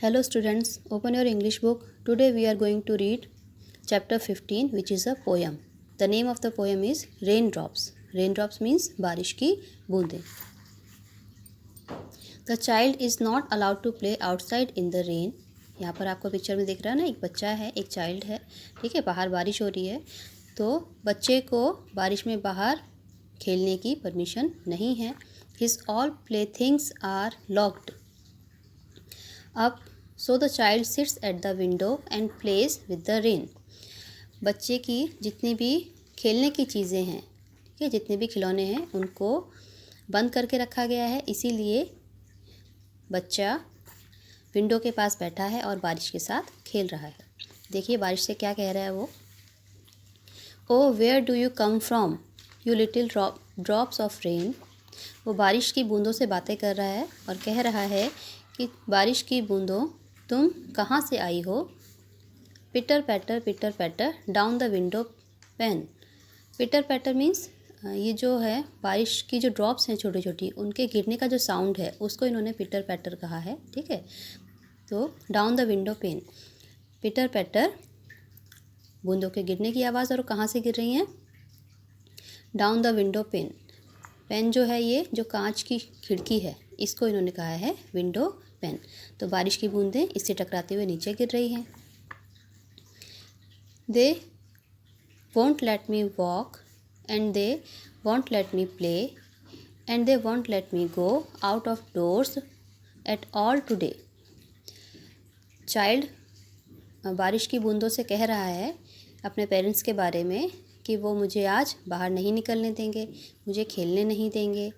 Hello students, open your English book. Today we are going to read chapter 15 which is a poem. The name of the poem is Raindrops. Raindrops means बारिश की बूंदें. The child is not allowed to play outside in the rain. यहाँ पर आपको picture में दिख रहा है ना, एक बच्चा है, एक चाइल्ड है, ठीक है. बाहर बारिश हो रही है तो बच्चे को बारिश में बाहर खेलने की परमिशन नहीं है. His all playthings are locked up, so the child sits at the window and plays with the rain. बच्चे की जितनी भी खेलने की चीज़ें हैं, ठीक है, जितने भी खिलौने हैं उनको बंद करके रखा गया है, इसीलिए बच्चा विंडो के पास बैठा है और बारिश के साथ खेल रहा है. देखिए बारिश से क्या कह रहा है वो. Oh where do you come from you little drops of rain. वो बारिश की बूंदों से बातें कर रहा है और कह रहा है कि बारिश की बूंदों तुम कहाँ से आई हो. पिटर पैटर डाउन द विंडो पेन. पिटर पैटर मीन्स ये जो है बारिश की जो ड्रॉप्स हैं छोटी छोटी, उनके गिरने का जो साउंड है उसको इन्होंने पिटर पैटर कहा है, ठीक है. तो डाउन द विंडो पेन, पिटर पैटर बूंदों के गिरने की आवाज़. और कहाँ से गिर रही हैं? Down the window pane. Pane जो है ये जो कांच की खिड़की है, इसको इन्होंने कहा है विंडो पेन. तो बारिश की बूंदें इससे टकराते हुए नीचे गिर रही हैं. They won't let me walk and they won't let me play and they won't let me go out of doors at all today. Child बारिश की बूंदों से कह रहा है अपने पेरेंट्स के बारे में कि वो मुझे आज बाहर नहीं निकलने देंगे, मुझे खेलने नहीं देंगे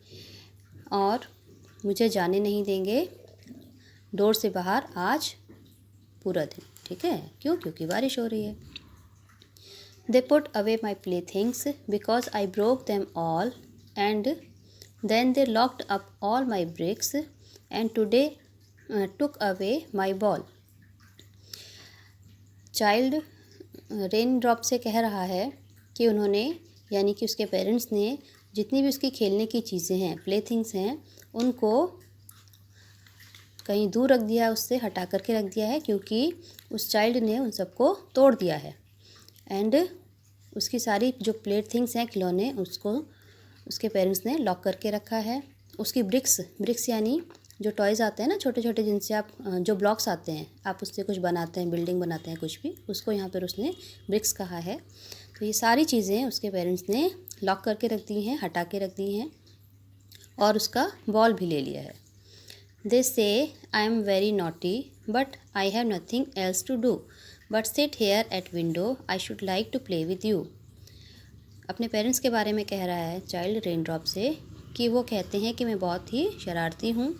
और मुझे जाने नहीं देंगे डोर से बाहर आज पूरा दिन, ठीक है. क्यों? क्योंकि बारिश हो रही है. They put away my play things because I broke them all and then they locked up all my bricks and today took away my ball. Child rain drop से कह रहा है कि उन्होंने यानी कि उसके पेरेंट्स ने जितनी भी उसकी खेलने की चीज़ें हैं, प्ले थिंग्स हैं, उनको कहीं दूर रख दिया है, उससे हटा करके रख दिया है, क्योंकि उस चाइल्ड ने उन सबको तोड़ दिया है. एंड उसकी सारी जो प्ले थिंग्स हैं, खिलौने, उसको उसके पेरेंट्स ने लॉक करके रखा है. उसकी ब्रिक्स यानी जो टॉयज़ आते हैं ना छोटे छोटे, जिनसे आप जो ब्लॉक्स आते हैं आप उससे कुछ बनाते हैं, बिल्डिंग बनाते हैं, कुछ भी, उसको यहाँ पर उसने ब्रिक्स कहा है. तो ये सारी चीज़ें उसके पेरेंट्स ने लॉक करके रख दी हैं, हटा के रख दी हैं और उसका बॉल भी ले लिया है. They say I am very naughty but I have nothing else to do but sit here at window I should like to play with you. अपने पेरेंट्स के बारे में कह रहा है चाइल्ड रेन ड्रॉप से कि वो कहते हैं कि मैं बहुत ही शरारती हूँ,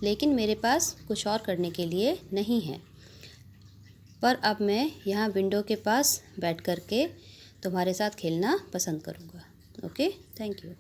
लेकिन मेरे पास कुछ और करने के लिए नहीं है, पर अब मैं यहाँ विंडो के पास बैठ कर के तुम्हारे साथ खेलना पसंद करूँगा. Okay, thank you.